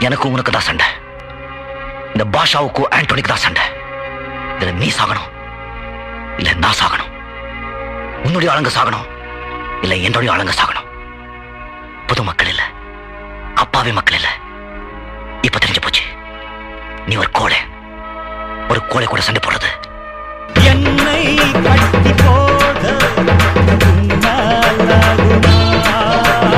எனக்கும் உனக்கு தான் சண்டை. இந்த பாஷாவுக்கும் ஆண்டோனிக்கு தான் சண்டை. இதுல நீ சாகணும் இல்ல நான் சாகணும். உன்னுடைய ஆளுங்க சாகணும் இல்ல என்னுடைய ஆளுங்க சாகணும். புது மக்கள் இல்ல, அப்பாவி மக்கள் இல்ல. இப்ப தெரிஞ்சு போச்சு, நீ ஒரு கோழை கூட சண்டை போடுறது